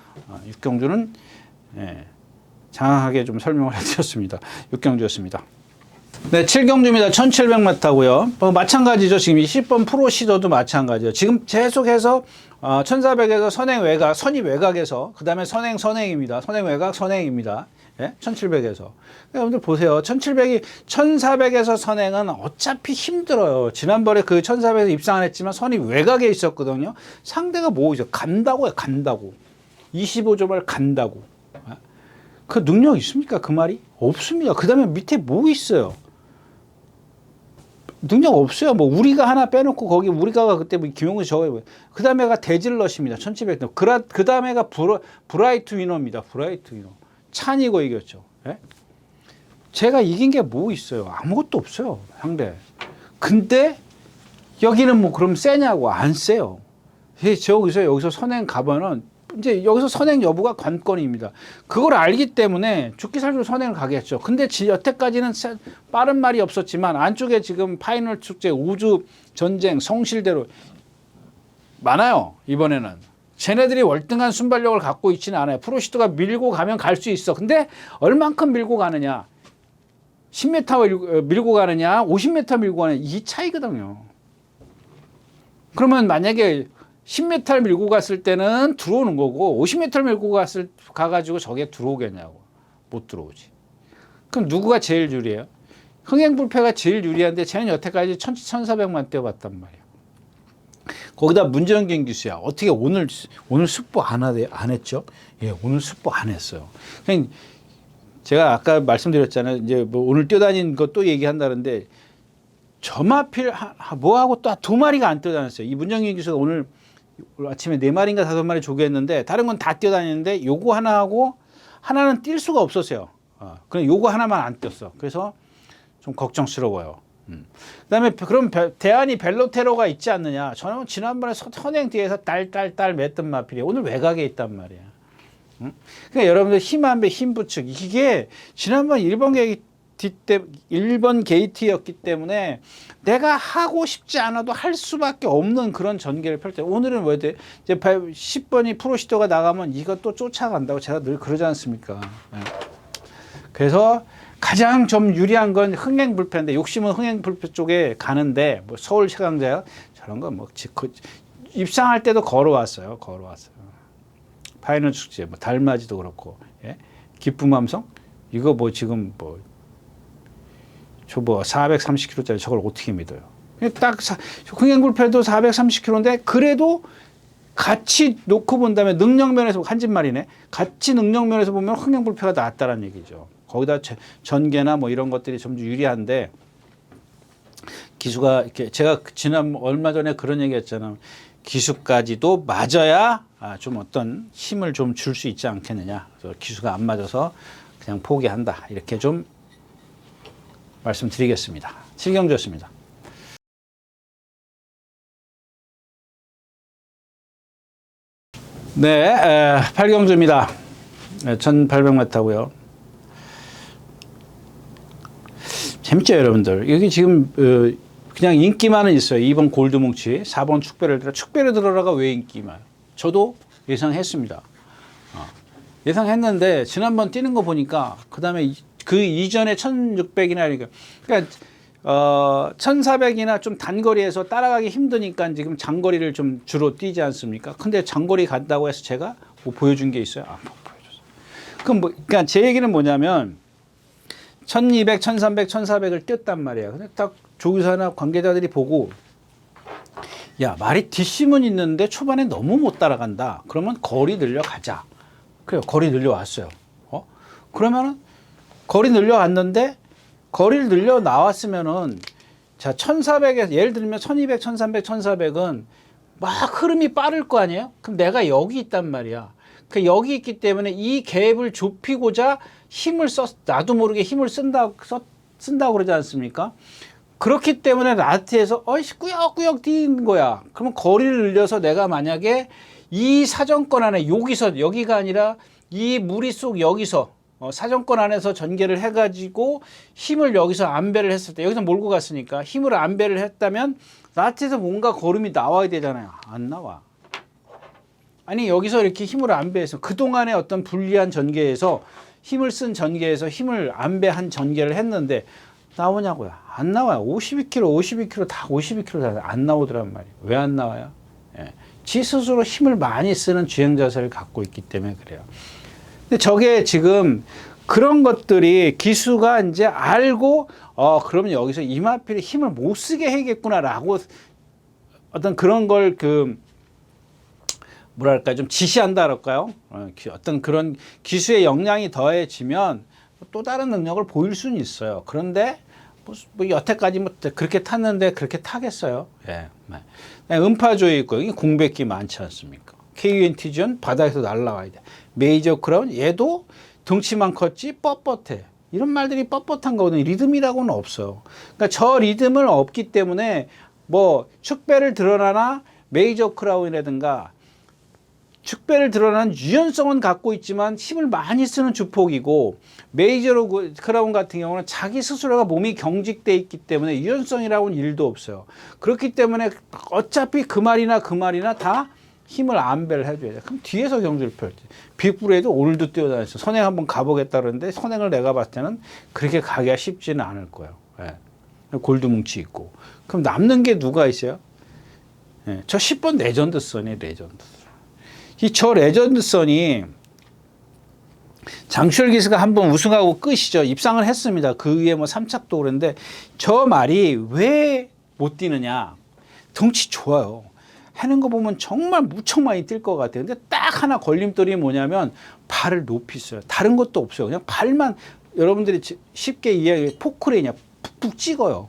6경주는 장황하게 좀 설명을 해드렸습니다. 6경주였습니다. 네, 7경주입니다. 1700m고요. 마찬가지죠. 지금 20번 프로 시도도 마찬가지죠. 지금 계속해서 1400에서 선행 외곽, 선입 외곽에서 그 다음에 선행입니다. 선행 외곽, 선행입니다. 예? 1700에서. 여러분들 보세요. 1700이 1400에서 선행은 어차피 힘들어요. 지난번에 1400에서 입상을 했지만 선입 외곽에 있었거든요. 상대가 뭐죠? 간다고요, 간다고. 25점을 간다고. 그 능력 있습니까? 그 말이? 없습니다. 그 다음에 밑에 뭐 있어요? 능력 없어요. 뭐 우리가 하나 빼놓고 거기 우리가가 그때 뭐 김용수 저거 그 다음에가 데질럿입니다. 1700. 그 다음에가 브라이트 위너입니다. 브라이트 위너. 찬이고 이겼죠. 예? 제가 이긴 게 뭐 있어요? 아무것도 없어요. 상대. 근데 여기는 뭐 그럼 세냐고 안 세요. 여기서 선행 가면은 이제 여기서 선행 여부가 관건입니다. 그걸 알기 때문에 죽기 살기로 선행을 가겠죠. 근데 여태까지는 빠른 말이 없었지만 안쪽에 지금 파이널 축제, 우주 전쟁, 성실대로 많아요. 이번에는. 쟤네들이 월등한 순발력을 갖고 있지는 않아요. 프로시도가 밀고 가면 갈 수 있어. 근데 얼만큼 밀고 가느냐. 10m 밀고 가느냐, 50m 밀고 가느냐. 이 차이거든요. 그러면 만약에 10m를 밀고 갔을 때는 들어오는 거고 50m를 밀고 가가지고 저게 들어오겠냐고. 못 들어오지. 그럼 누구가 제일 유리해요? 흥행불패가 제일 유리한데 쟤는 여태까지 1400만 뛰어봤단 말이야. 거기다 문정경 기수야. 어떻게 오늘 숙보 안 했죠? 예, 오늘 숙보 안 했어요. 그냥 제가 아까 말씀드렸잖아요. 이제 뭐 오늘 뛰어다닌 것도 얘기한다는데 점하필 뭐하고 또 2마리가 안 뛰어다녔어요. 이 문정경 기수가 오늘 아침에 4마리인가 5마리 조개했는데 다른 건 다 뛰어다니는데 요거 하나하고 하나는 뛸 수가 없었어요. 그냥 요거 하나만 안 뛰었어. 그래서 좀 걱정스러워요. 그다음에 그럼 대안이 벨로테로가 있지 않느냐? 저는 지난번에 선행 뒤에서 딸 맸던 마필이 오늘 외곽에 있단 말이야. 그러니까 여러분들 힘 한 배 힘 부축 이게 지난번 1번 게이트였기 때문에 내가 하고 싶지 않아도 할 수밖에 없는 그런 전개를 펼 때 오늘은 왜 돼? 이제 10번이 프로시도가 나가면 이것도 쫓아간다고 제가 늘 그러지 않습니까? 네. 그래서 가장 좀 유리한 건 흥행불패인데 욕심은 흥행불패 쪽에 가는데 뭐 서울 최강자야 저런 거 뭐 입상할 때도 걸어왔어요. 파이널 축제 뭐 달맞이도 그렇고 예? 기쁨 함성 이거 뭐 지금 뭐 저 뭐 430kg짜리 저걸 어떻게 믿어요? 딱 흥행불패도 430kg인데 그래도 같이 놓고 본다면 능력면에서 한짓말이네. 같이 능력면에서 보면 흥행불패가 낫다라는 얘기죠. 거기다 전개나 뭐 이런 것들이 좀 유리한데 기수가 이렇게 제가 얼마 전에 그런 얘기했잖아요. 기수까지도 맞아야 좀 어떤 힘을 좀 줄 수 있지 않겠느냐. 그래서 기수가 안 맞아서 그냥 포기한다. 이렇게 좀 말씀드리겠습니다. 7경주였습니다. 네, 8경주입니다. 1800m고요. 재밌죠, 여러분들? 여기 지금 그냥 인기만은 있어요. 2번 골드뭉치, 4번 축배를 들어라가 왜 인기만? 저도 예상했습니다. 예상했는데 지난번 뛰는 거 보니까 그 다음에 그 이전에 1600이나 그러니까 1400이나 좀 단거리에서 따라가기 힘드니까 지금 장거리를 좀 주로 뛰지 않습니까? 근데 장거리 간다고 해서 제가 뭐 보여준 게 있어요? 못 보여줬어요. 그럼 그러니까 제 얘기는 뭐냐면 1200, 1300, 1400을 뛰었단 말이에요. 근데 딱 조교사나 관계자들이 보고 야, 말이 뒷심은 있는데 초반에 너무 못 따라간다. 그러면 거리 늘려가자. 그래요. 거리 늘려왔어요. 그러면은 거리 늘려왔는데 거리를 늘려 나왔으면은 자, 1400에서 예를 들면 1200, 1300, 1400은 막 흐름이 빠를 거 아니에요? 그럼 내가 여기 있단 말이야. 그 여기 있기 때문에 이 갭을 좁히고자 힘을 나도 모르게 힘을 쓴다고 그러지 않습니까? 그렇기 때문에 라트에서 꾸역꾸역 뛰는 거야. 그러면 거리를 늘려서 내가 만약에 이 사정권 안에 여기가 아니라 이 무리 속 여기서 사정권 안에서 전개를 해가지고 힘을 여기서 안배를 했을 때 여기서 몰고 갔으니까 힘을 안배를 했다면 라트에서 뭔가 걸음이 나와야 되잖아요. 안 나와. 아니 여기서 이렇게 힘을 안배해서 그동안의 어떤 불리한 전개에서 힘을 쓴 전개에서 힘을 안배한 전개를 했는데 나오냐고요. 안 나와요. 52kg 다 52kg 다 안 나오더란 말이에요. 왜 안 나와요? 예. 지 스스로 힘을 많이 쓰는 주행 자세를 갖고 있기 때문에 그래요. 근데 저게 지금 그런 것들이 기수가 이제 알고 그러면 여기서 이마필에 힘을 못 쓰게 해야겠구나라고 어떤 그런 걸 뭐랄까 좀 지시한다 그럴까요? 어떤 그런 기수의 역량이 더해지면 또 다른 능력을 보일 수는 있어요. 그런데 뭐 여태까지 뭐 그렇게 탔는데 그렇게 타겠어요? 예. 음파조에 있고 공백기 많지 않습니까? KUNT전 바닥에서 날라와야 돼. 메이저 크라운 얘도 덩치만 컸지 뻣뻣해. 이런 말들이 뻣뻣한 거거든요. 리듬이라고는 없어요. 그러니까 저 리듬을 없기 때문에 뭐 축배를 드러나나 메이저 크라운이라든가 축배를 드러난 유연성은 갖고 있지만 힘을 많이 쓰는 주폭이고 메이저 크라운 같은 경우는 자기 스스로가 몸이 경직돼 있기 때문에 유연성이라고는 일도 없어요. 그렇기 때문에 어차피 그 말이나 다 힘을 안배를 해줘야 돼. 그럼 뒤에서 경주를 펼지. 빅브레이도 오늘도 뛰어다녔어. 선행 한번 가보겠다 그러는데 선행을 내가 봤을 때는 그렇게 가기가 쉽지는 않을 거예요. 예. 골드뭉치 있고. 그럼 남는 게 누가 있어요? 예. 저 10번 레전드선이에요. 레전드선. 저 레전드선이 장추열 기수가 한번 우승하고 끝이죠. 입상을 했습니다. 그 위에 뭐 3착도 그런데 저 말이 왜 못 뛰느냐. 덩치 좋아요. 하는 거 보면 정말 무척 많이 뛸 것 같아요. 근데 딱 하나 걸림돌이 뭐냐면 발을 높이 써요. 다른 것도 없어요. 그냥 발만 여러분들이 쉽게 이해하기 포크레인이야. 푹푹 찍어요.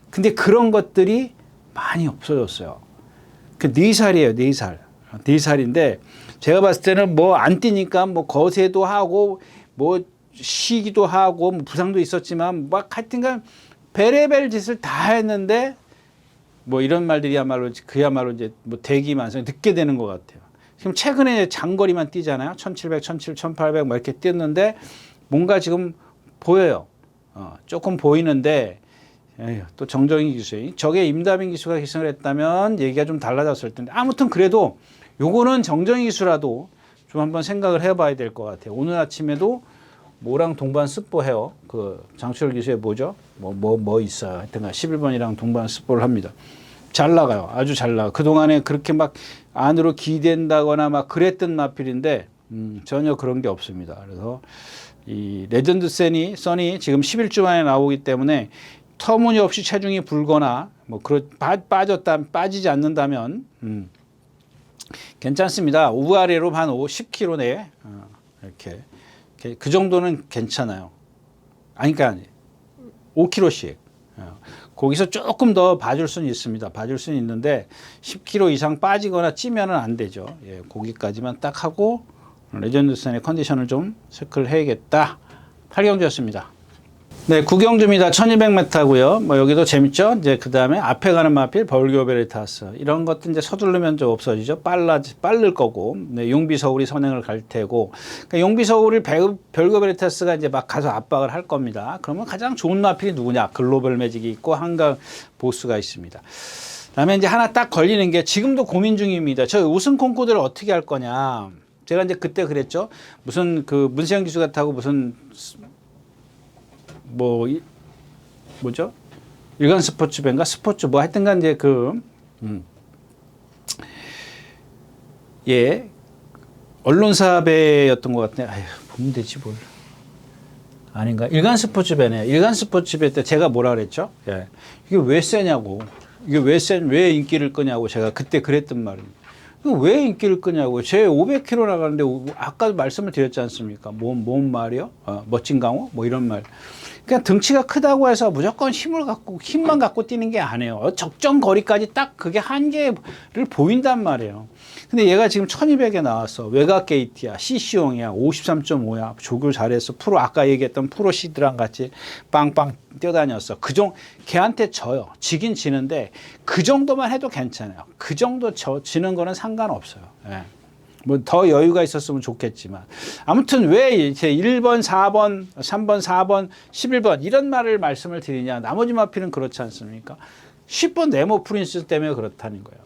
근데 그런 것들이 많이 없어졌어요. 그 4살이에요. 4살. 4살인데 제가 봤을 때는 뭐 안 뛰니까 뭐 거세도 하고 뭐 쉬기도 하고 뭐 부상도 있었지만 막 하여튼간 베레벨 짓을 다 했는데 뭐 이런 말들이야말로 그야말로 이제 뭐 대기만성 늦게 되는 것 같아요. 지금 최근에 장거리만 뛰잖아요. 1700, 1700, 1800 뭐 이렇게 뛰었는데 뭔가 지금 보여요. 조금 보이는데 에휴, 또 정정희 기수, 저게 임다빈 기수가 기승을 했다면 얘기가 좀 달라졌을 텐데 아무튼 그래도 요거는 정정희 기수라도 좀 한번 생각을 해봐야 될 것 같아요. 오늘 아침에도 뭐랑 동반 스포해요. 그 장추열 기수의 뭐죠? 뭐 있어요. 하여튼간 11번이랑 동반 스포를 합니다. 잘 나가요. 아주 잘 나가. 그동안에 그렇게 막 안으로 기댄다거나 막 그랬던 마필인데 전혀 그런 게 없습니다. 그래서 이 레전드 선이 지금 11주 만에 나오기 때문에 터무니없이 체중이 불거나 뭐 빠지지 않는다면 괜찮습니다. 우아래로 한 10kg 내에 이렇게 그 정도는 괜찮아요. 아니 그러니까 5kg씩. 거기서 조금 더 봐줄 수는 있습니다. 봐줄 수는 있는데 10kg 이상 빠지거나 찌면은 안 되죠. 예, 거기까지만 딱 하고 레전드선의 컨디션을 좀 체크를 해야겠다. 8경주였습니다. 네, 9경주입니다. 1200m고요. 뭐 여기도 재밌죠. 이제 그 다음에 앞에 가는 마필 벌교 베리타스 이런 것도 이제 서두르면 좀 없어지죠. 빠를 거고. 네, 용비 서울이 선행을 갈 테고. 그러니까 용비 서울을 벌교 베리타스가 이제 막 가서 압박을 할 겁니다. 그러면 가장 좋은 마필이 누구냐? 글로벌 매직이 있고 한강 보스가 있습니다. 그다음에 이제 하나 딱 걸리는 게 지금도 고민 중입니다. 저 우승 콩쿠르를 어떻게 할 거냐? 제가 이제 그때 그랬죠. 무슨 그 문세영 기수가 타고 무슨 뭐죠? 일간 스포츠배인가 스포츠 뭐 하여튼간 이제 예 언론사배였던 것 같네. 아휴 보면 되지 뭘. 아닌가? 일간 스포츠배네. 일간 스포츠배 때 제가 뭐라 그랬죠? 예 이게 왜 세냐고. 이게 왜 인기를 끄냐고 제가 그때 그랬던 말입니다. 왜 인기를 끄냐고. 제 500km 나가는데 아까도 말씀을 드렸지 않습니까? 뭔 말이요? 멋진 강호? 뭐 이런 말. 그러니까 등치가 크다고 해서 무조건 힘만 갖고 뛰는 게 아니에요. 적정 거리까지 딱 그게 한계를 보인단 말이에요. 근데 얘가 지금 1200에 나왔어. 외곽 게이트야. CC용이야. 53.5야. 조교 잘했어. 프로, 아까 얘기했던 프로 시드랑 같이 빵빵 뛰어다녔어. 걔한테 져요. 지긴 지는데 그 정도만 해도 괜찮아요. 그 정도 지는 거는 상관없어요. 예. 뭐 더 여유가 있었으면 좋겠지만. 아무튼 왜 이제 1번, 4번, 3번, 4번, 11번 이런 말씀을 드리냐. 나머지 마필은 그렇지 않습니까? 10번 네모 프린스 때문에 그렇다는 거예요.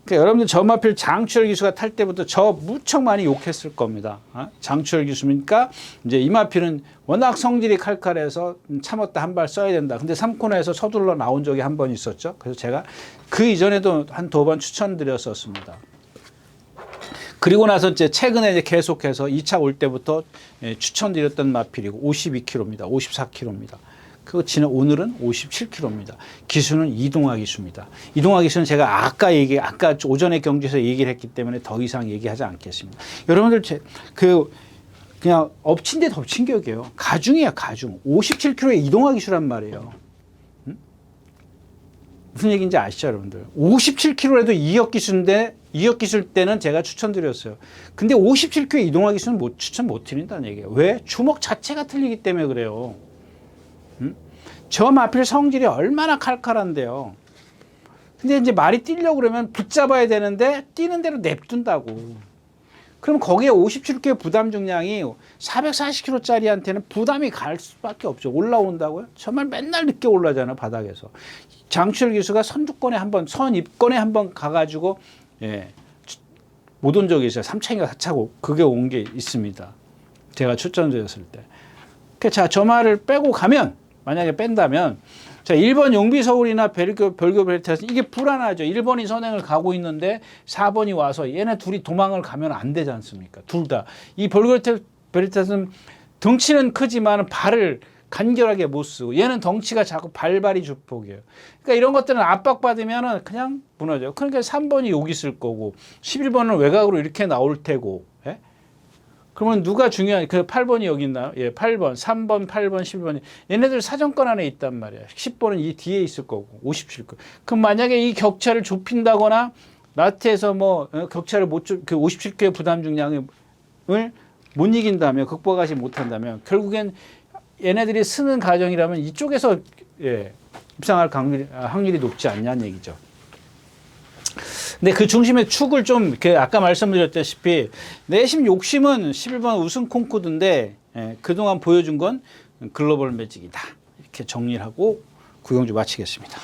그러니까 여러분들 저 마필 장추열 기수가 탈 때부터 저 무척 많이 욕했을 겁니다. 장추열 기수니까 이제 이 마필은 워낙 성질이 칼칼해서 참았다 한 발 써야 된다. 근데 3코너에서 서둘러 나온 적이 한 번 있었죠. 그래서 제가 그 이전에도 한 2번 추천드렸었습니다. 그리고 나서 이제 최근에 이제 계속해서 2차 올 때부터 추천드렸던 마필이고 52kg입니다. 54kg입니다. 그거 지난 오늘은 57kg입니다. 기수는 이동화 기수입니다. 이동화 기수는 제가 아까 오전에 경주에서 얘기를 했기 때문에 더 이상 얘기하지 않겠습니다. 여러분들 그냥 엎친 데 덮친 격이에요. 가중이야, 가중. 57kg의 이동화 기수란 말이에요. 무슨 얘기인지 아시죠, 여러분들? 57kg에도 2역 기수인데 2역 기술 때는 제가 추천드렸어요. 근데 57kg 이동화 기수는 추천 못 드린다는 얘기예요. 왜? 주먹 자체가 틀리기 때문에 그래요. 저 마필 성질이 얼마나 칼칼한데요. 근데 이제 말이 뛰려고 그러면 붙잡아야 되는데 뛰는 대로 냅둔다고. 그럼 거기에 57kg 부담 중량이 440kg짜리한테는 부담이 갈 수밖에 없죠. 올라온다고요? 정말 맨날 늦게 올라잖아, 바닥에서. 장추열 기수가 선입권에 한번 가가지고 못 온 적이 있어요. 3차인가 4차고 그게 온 게 있습니다. 제가 추천드렸을 때. 자, 저 말을 빼고 가면, 만약에 뺀다면, 자, 1번 용비서울이나 별교 벨트에서 이게 불안하죠. 1번이 선행을 가고 있는데 4번이 와서 얘네 둘이 도망을 가면 안 되지 않습니까? 둘 다. 이 별교 벨트에서는 덩치는 크지만 발을 간결하게 못 쓰고 얘는 덩치가 작고 발발이 주폭이에요. 그러니까 이런 것들은 압박받으면 그냥 무너져요. 그러니까 3번이 여기 있을 거고 11번은 외곽으로 이렇게 나올 테고. 예? 그러면 누가 중요한, 8번이 여기 있나요? 예, 8번, 3번, 8번, 11번이. 얘네들 사정권 안에 있단 말이야. 10번은 이 뒤에 있을 거고, 57거. 그럼 만약에 이 격차를 좁힌다거나, 라트에서 격차를 그 57kg의 부담 중량을 못 이긴다면, 극복하지 못한다면, 결국엔 얘네들이 쓰는 가정이라면 이쪽에서, 입상할 확률이 높지 않냐는 얘기죠. 근데 그 중심의 축을 좀, 아까 말씀드렸다시피, 내심 욕심은 11번 우승 콩쿠드인데, 그동안 보여준 건 글로벌 매직이다. 이렇게 정리를 하고 구경주 마치겠습니다.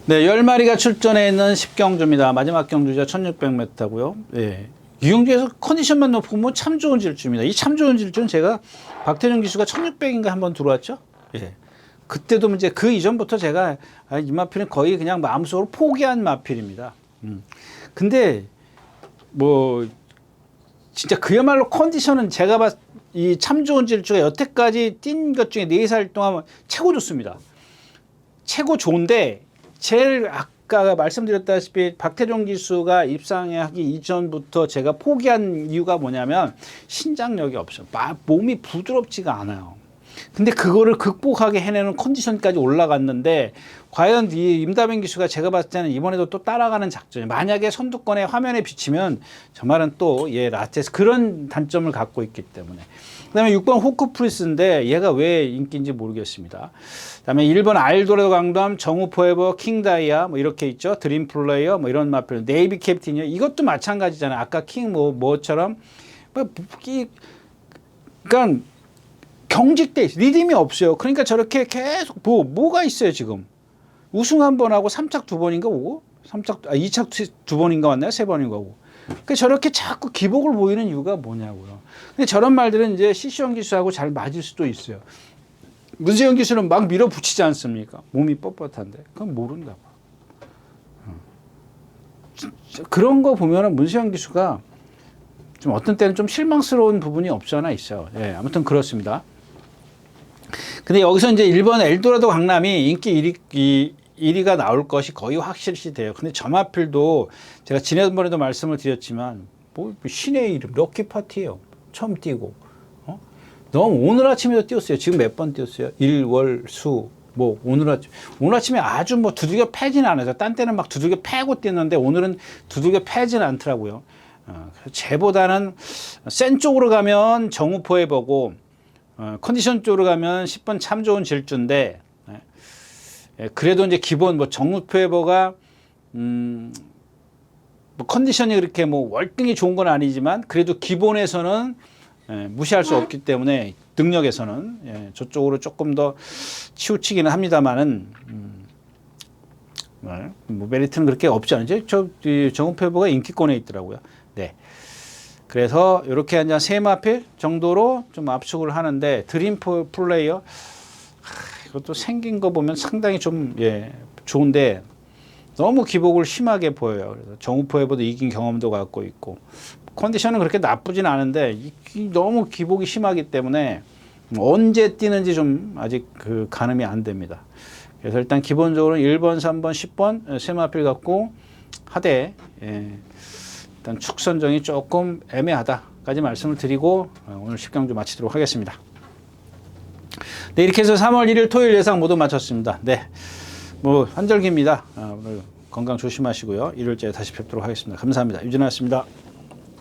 네, 10마리가 출전해 있는 10경주입니다. 마지막 경주자 1600m고요. 이 경주에서 컨디션만 놓고 참 좋은 질주입니다. 이 참 좋은 질주는 제가 박태준 기수가 1600인가 한번 들어왔죠? 그때도 이제 그 이전부터 제가 이 마필은 거의 그냥 마음속으로 포기한 마필입니다. 근데 진짜 그야말로 컨디션은 제가 이 참 좋은 질주가 여태까지 뛴 것 중에 4살 동안 최고 좋습니다. 최고 좋은데 제일 아까 말씀드렸다시피 박태종 기수가 입상하기 이전부터 제가 포기한 이유가 뭐냐면 신장력이 없어요. 몸이 부드럽지가 않아요. 근데 그거를 극복하게 해내는 컨디션까지 올라갔는데 과연 이 임다빈 기수가 제가 봤을 때는 이번에도 또 따라가는 작전이에요. 만약에 선두권에 화면에 비치면 저 말은 또 라테스 그런 단점을 갖고 있기 때문에. 그다음에 6번 호크프리스인데 얘가 왜 인기인지 모르겠습니다. 그다음에 1번 알도레도 강담, 정우 포에버, 킹다이아 이렇게 있죠. 드림 플레이어 이런 마필, 네이비 캡틴이요. 이것도 마찬가지잖아요. 아까 킹 뭐처럼 그러니까 경직돼 있어요. 리듬이 없어요. 그러니까 저렇게 계속 뭐가 있어요 지금. 우승 한 번 하고 3착 2번인가 오고 2착 2번인가 왔나요? 3번인가 오고. 그러니까 저렇게 자꾸 기복을 보이는 이유가 뭐냐고요. 근데 저런 말들은 이제 시시원 기수하고 잘 맞을 수도 있어요. 문세영 기수는 막 밀어붙이지 않습니까? 몸이 뻣뻣한데. 그건 모른다고. 그런 거 보면은 문세영 기수가 좀 어떤 때는 좀 실망스러운 부분이 없지 않아 있어요. 아무튼 그렇습니다. 근데 여기서 이제 1번 엘도라도 강남이 인기 1위가 나올 것이 거의 확실시 돼요. 근데 저 마필도 제가 지난번에도 말씀을 드렸지만 뭐 신의 이름 럭키 파티예요. 처음 뛰고. 너무 오늘 아침에도 뛰었어요. 지금 몇 번 뛰었어요? 일, 월, 수. 뭐 오늘 아침에 아주 뭐 두들겨 패지는 않아요. 딴 때는 막 두들겨 패고 뛰었는데 오늘은 두들겨 패지는 않더라고요. 쟤보다는 센 쪽으로 가면 정우포에 보고 컨디션 쪽으로 가면 10번 참 좋은 질주인데 그래도 이제 기본 뭐 정우포에버가 뭐 컨디션이 그렇게 뭐 월등히 좋은 건 아니지만 그래도 기본에서는 무시할 수 없기 때문에 능력에서는 저쪽으로 조금 더 치우치기는 합니다만은 뭐 메리트는 그렇게 없지 않죠. 정우페버가 인기권에 있더라고요. 네. 그래서 이렇게 한 3마필 정도로 좀 압축을 하는데 드림 플레이어 이것도 생긴 거 보면 상당히 좀 좋은데 너무 기복을 심하게 보여요. 그래서 정우포에버도 이긴 경험도 갖고 있고 컨디션은 그렇게 나쁘진 않은데 너무 기복이 심하기 때문에 언제 뛰는지 좀 아직 그 가늠이 안 됩니다. 그래서 일단 기본적으로 1번, 3번, 10번 세마필 갖고 하되 일단 축 선정이 조금 애매하다까지 말씀을 드리고 오늘 10강주 마치도록 하겠습니다. 네, 이렇게 해서 3월 1일 토요일 예상 모두 마쳤습니다. 네, 뭐 한절기입니다. 오늘 건강 조심하시고요. 일요일째 다시 뵙도록 하겠습니다. 감사합니다. 유진아였습니다.